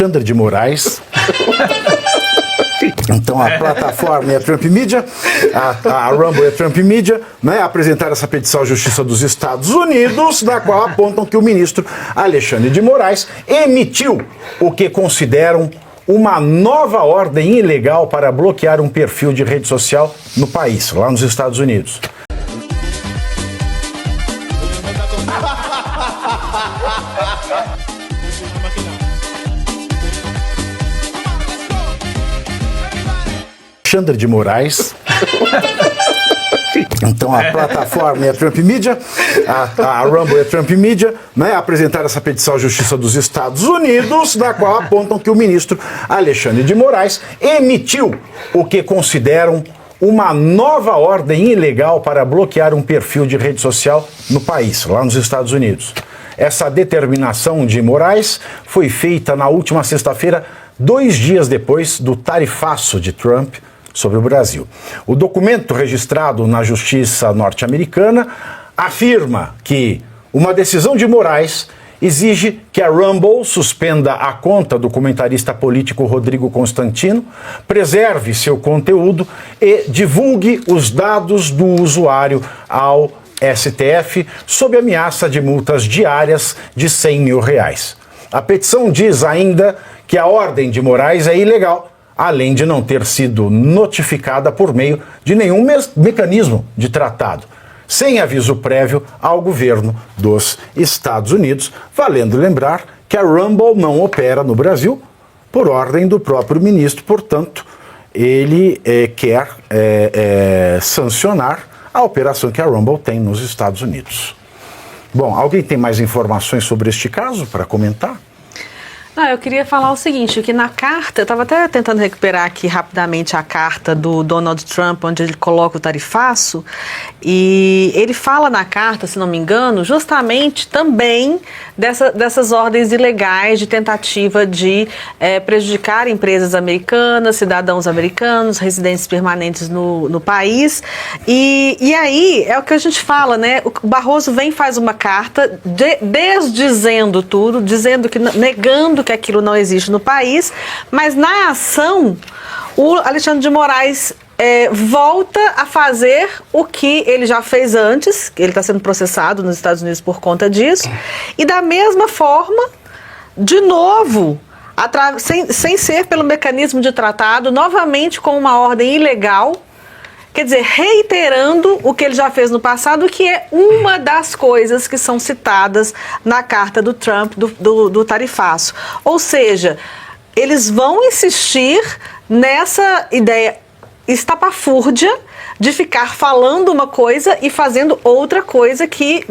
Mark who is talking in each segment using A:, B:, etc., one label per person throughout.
A: Alexandre de Moraes. Então a plataforma é a Trump Media, a Rumble é a Trump Media, né, apresentaram essa petição à Justiça dos Estados Unidos, na qual apontam que o ministro Alexandre de Moraes emitiu o que consideram uma nova ordem ilegal para bloquear um perfil de rede social no país, lá nos Estados Unidos. Alexandre de Moraes. Então a plataforma é a Trump Media, a Rumble é a Trump Media, né, apresentaram essa petição à Justiça dos Estados Unidos, na qual apontam que o ministro Alexandre de Moraes emitiu o que consideram uma nova ordem ilegal para bloquear um perfil de rede social no país, lá nos Estados Unidos. Essa determinação de Moraes foi feita na última sexta-feira, 2 dias depois do tarifaço de Trump sobre o Brasil. O documento registrado na Justiça norte-americana afirma que uma decisão de Moraes exige que a Rumble suspenda a conta do comentarista político Rodrigo Constantino, preserve seu conteúdo e divulgue os dados do usuário ao STF sob ameaça de multas diárias de R$100 mil. A petição diz ainda que a ordem de Moraes é ilegal, além de não ter sido notificada por meio de nenhum mecanismo de tratado, sem aviso prévio ao governo dos Estados Unidos, valendo lembrar que a Rumble não opera no Brasil por ordem do próprio ministro, portanto, ele quer sancionar a operação que a Rumble tem nos Estados Unidos. Bom, alguém tem mais informações sobre este caso para comentar?
B: Não, eu queria falar o seguinte, que na carta, eu estava até tentando recuperar aqui rapidamente a carta do Donald Trump, onde ele coloca o tarifaço, e ele fala na carta, se não me engano, justamente também dessas ordens ilegais de tentativa de prejudicar empresas americanas, cidadãos americanos, residentes permanentes no país, e aí é o que a gente fala, né? O Barroso vem e faz uma carta desdizendo tudo, dizendo que, negando que aquilo não existe no país, mas na ação o Alexandre de Moraes volta a fazer o que ele já fez antes, ele está sendo processado nos Estados Unidos por conta disso, e da mesma forma, de novo, sem ser pelo mecanismo de tratado, novamente com uma ordem ilegal, quer dizer, reiterando o que ele já fez no passado, que é uma das coisas que são citadas na carta do Trump, do tarifaço. Ou seja, eles vão insistir nessa ideia estapafúrdia de ficar falando uma coisa e fazendo outra coisa que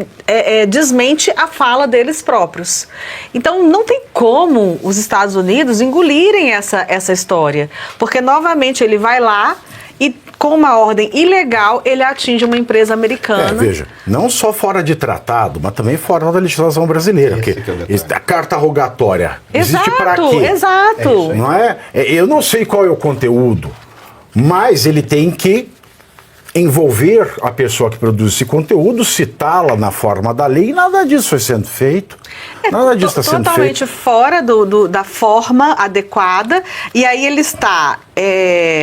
B: desmente a fala deles próprios. Então, não tem como os Estados Unidos engolirem essa história, porque, novamente, ele vai lá e, com uma ordem ilegal, ele atinge uma empresa americana.
A: Veja, não só fora de tratado, mas também fora da legislação brasileira. A carta rogatória existe para quê?
B: Exato.
A: Não é? Eu não sei qual é o conteúdo, mas ele tem que envolver a pessoa que produz esse conteúdo, citá-la na forma da lei, e nada disso foi sendo feito. Nada disso está sendo feito.
B: Totalmente fora da forma adequada, e aí ele está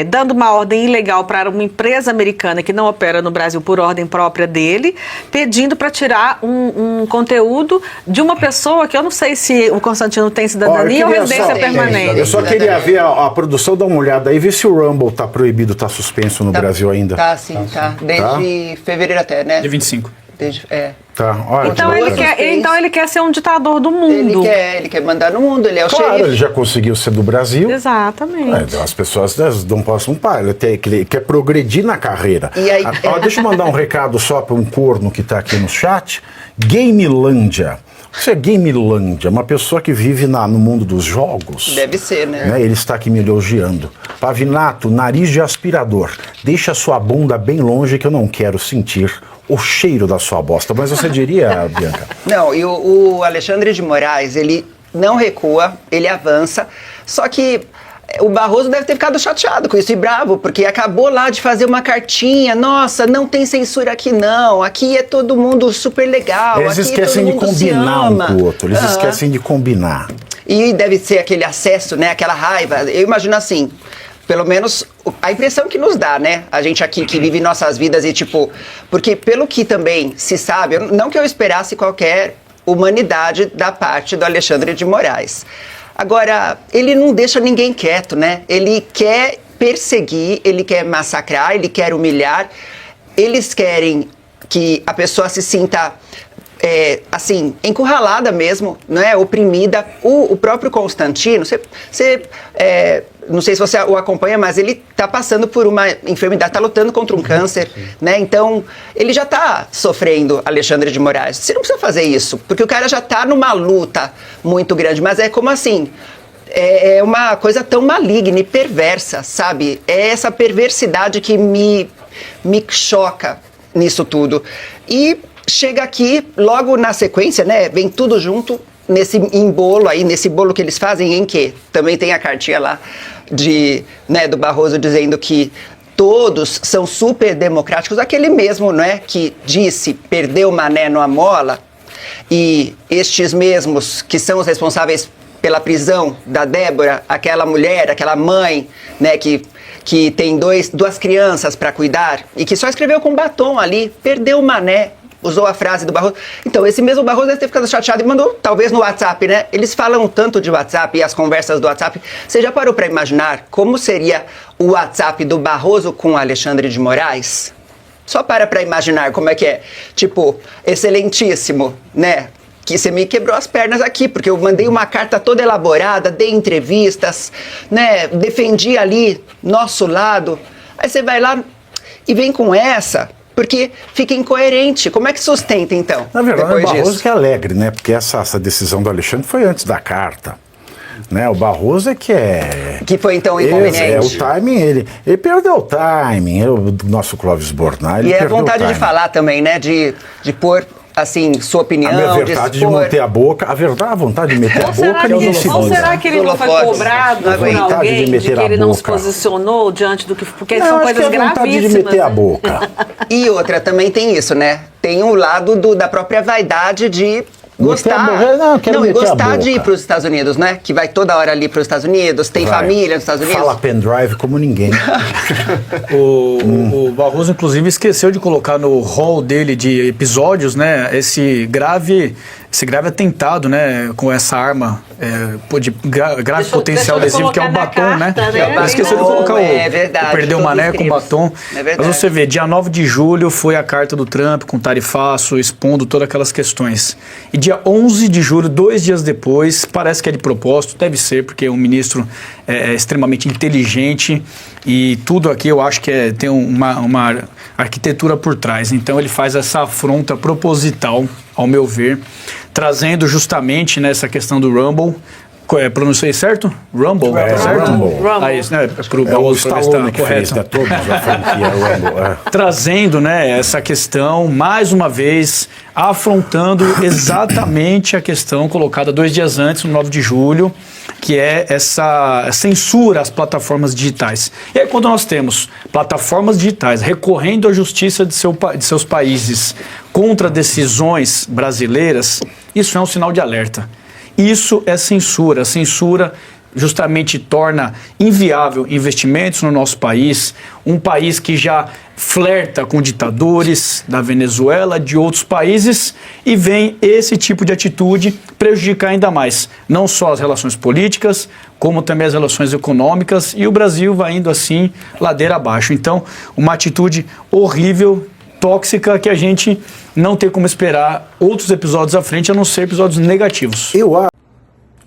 B: dando uma ordem ilegal para uma empresa americana que não opera no Brasil por ordem própria dele, pedindo para tirar um conteúdo de uma pessoa que eu não sei se o Constantino tem cidadania ou residência permanente.
A: Eu só queria ver a produção, dar uma olhada aí, ver se o Rumble está proibido, está suspenso no Brasil ainda.
C: Tá, sim, tá. Desde fevereiro até, né?
D: De 25.
A: Tá, olha,
B: então ele quer ser um ditador do mundo.
C: Ele quer mandar no mundo, ele é o xerife.
A: Ele já conseguiu ser do Brasil.
B: Exatamente.
A: As pessoas não possam parar, ele quer progredir na carreira.
C: E aí,
A: deixa eu mandar um recado só para um corno que está aqui no chat. Gamelândia. Isso é Gamelândia, uma pessoa que vive no mundo dos jogos.
C: Deve ser, né?
A: Ele está aqui me elogiando. Pavinato, nariz de aspirador. Deixa sua bunda bem longe que eu não quero sentir o cheiro da sua bosta. Mas você diria, Bianca?
C: Não, e o Alexandre de Moraes, ele não recua, ele avança, só que o Barroso deve ter ficado chateado com isso e bravo, porque acabou lá de fazer uma cartinha, nossa, não tem censura aqui não, aqui é todo mundo super legal,
A: eles
C: aqui
A: esquecem
C: todo
A: de
C: mundo
A: combinar
C: se ama.
A: Um com o outro, eles esquecem de combinar.
C: E deve ser aquele acesso, né? Aquela raiva. Eu imagino assim, pelo menos a impressão que nos dá, né? A gente aqui que vive nossas vidas e tipo... Porque pelo que também se sabe, não que eu esperasse qualquer humanidade da parte do Alexandre de Moraes. Agora, ele não deixa ninguém quieto, né? Ele quer perseguir, ele quer massacrar, ele quer humilhar. Eles querem que a pessoa se sinta, assim, encurralada mesmo, né? Oprimida. O próprio Constantino, não sei se você o acompanha, mas ele está passando por uma enfermidade, está lutando contra um câncer, né? Então, ele já está sofrendo, Alexandre de Moraes. Você não precisa fazer isso, porque o cara já está numa luta muito grande, mas é como assim... É uma coisa tão maligna e perversa, sabe? É essa perversidade que me choca nisso tudo. E chega aqui, logo na sequência, né? Vem tudo junto nesse embolo aí, nesse bolo que eles fazem, em que também tem a cartinha lá do Barroso dizendo que todos são super democráticos. Aquele mesmo, né, que disse perdeu o mané numa mola, e estes mesmos que são os responsáveis pela prisão da Débora, aquela mulher, aquela mãe, né, que tem duas crianças para cuidar e que só escreveu com batom ali, perdeu o mané, usou a frase do Barroso. Então, esse mesmo Barroso deve ter ficado chateado e mandou, talvez no WhatsApp, né? Eles falam tanto de WhatsApp e as conversas do WhatsApp. Você já parou para imaginar como seria o WhatsApp do Barroso com Alexandre de Moraes? Só para imaginar como é que é. Tipo, excelentíssimo, né? Que você me quebrou as pernas aqui, porque eu mandei uma carta toda elaborada, dei entrevistas, né, defendi ali nosso lado. Aí você vai lá e vem com essa, porque fica incoerente. Como é que sustenta, então?
A: Na verdade,
C: depois
A: o Barroso
C: disso?
A: que é alegre, né? Porque essa decisão do Alexandre foi antes da carta. Né? O Barroso é que é...
C: Que foi, então, inconveniente.
A: O timing, ele perdeu o timing. O nosso Clóvis Bornai, ele
C: E é
A: perdeu
C: vontade
A: o
C: de
A: timing.
C: falar também, né, de pôr... assim, sua opinião,
A: A minha vontade de manter a boca, a vontade de meter a
B: Ou será,
A: boca,
B: que,
A: ninguém se
B: ou
A: muda.
B: será que ele não foi
C: Holofotes.
B: cobrado
C: A
B: por
A: vontade
B: alguém
A: de
B: de
A: meter
B: que
A: a
B: ele não se
A: boca.
B: posicionou diante do que... Porque
A: Não,
B: são
A: acho
B: coisas
A: que é a vontade
B: gravíssimas.
A: de meter a
B: né?
A: boca.
C: E outra, também tem isso, né? Tem o lado da própria vaidade de
A: Meter a
C: gostar.
A: boca. Não, eu quero
C: e
A: meter a
C: gostar de ir
A: boca.
C: para os Estados Unidos, né? Que vai toda hora ali para os Estados Unidos, tem
A: Vai.
C: família nos Estados Unidos.
A: Fala pendrive como ninguém.
D: O Barroso, inclusive, esqueceu de colocar no hall dele de episódios, né, esse grave atentado, né, com essa arma de grave potencial
B: deixa eu
D: lesivo, que é o
B: colocar na
D: batom, né?
B: carta, né?
D: Ele esqueceu de colocar
C: É verdade,
D: o perdeu o
C: todos
D: mané
C: os
D: com
C: crimes.
D: batom.
C: É verdade.
D: Mas você vê, dia 9 de julho foi a carta do Trump com tarifaço, expondo todas aquelas questões. E dia 11 de julho, 2 dias depois, parece que é de propósito, deve ser, porque o ministro é extremamente inteligente e tudo aqui eu acho que tem uma arquitetura por trás. Então ele faz essa afronta proposital, ao meu ver, trazendo justamente nessa questão do Rumble. Pronunciei certo? Rumble, certo?
A: Rumble.
D: Ah, isso, né? Pro
A: É o
D: Barroso, pra ver se tá
A: Stallone que fez,
D: correto.
A: né? Todos a franquia Rumble.
D: Trazendo, né, essa questão, mais uma vez, afrontando exatamente a questão colocada 2 dias antes, no 9 de julho, que é essa censura às plataformas digitais. E aí, quando nós temos plataformas digitais recorrendo à justiça de seus países contra decisões brasileiras, isso é um sinal de alerta. Isso é censura. A censura justamente torna inviável investimentos no nosso país, um país que já flerta com ditadores da Venezuela, de outros países, e vem esse tipo de atitude prejudicar ainda mais, não só as relações políticas, como também as relações econômicas, e o Brasil vai indo assim, ladeira abaixo. Então, uma atitude horrível, tóxica, que a gente não tem como esperar outros episódios à frente, a não ser episódios negativos.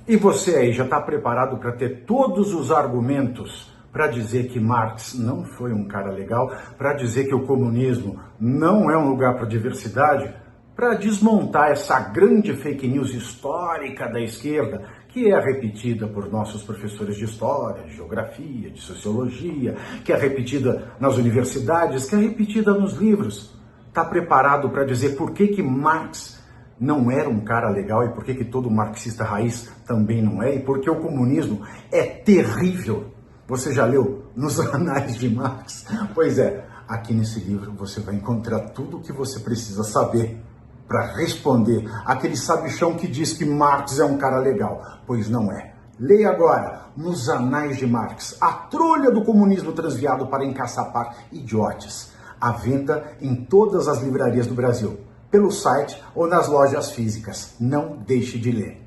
A: E você aí já está preparado para ter todos os argumentos para dizer que Marx não foi um cara legal, para dizer que o comunismo não é um lugar para diversidade, para desmontar essa grande fake news histórica da esquerda, que é repetida por nossos professores de história, de geografia, de sociologia, que é repetida nas universidades, que é repetida nos livros. Está preparado para dizer por que Marx não era um cara legal e por que todo marxista raiz também não é, e porque o comunismo é terrível. Você já leu nos anais de Marx? Pois é, aqui nesse livro você vai encontrar tudo o que você precisa saber para responder aquele sabichão que diz que Marx é um cara legal, pois não é. Leia agora, nos Anais de Marx, a trolha do comunismo transviado para encaçapar idiotes. À venda em todas as livrarias do Brasil, pelo site ou nas lojas físicas. Não deixe de ler.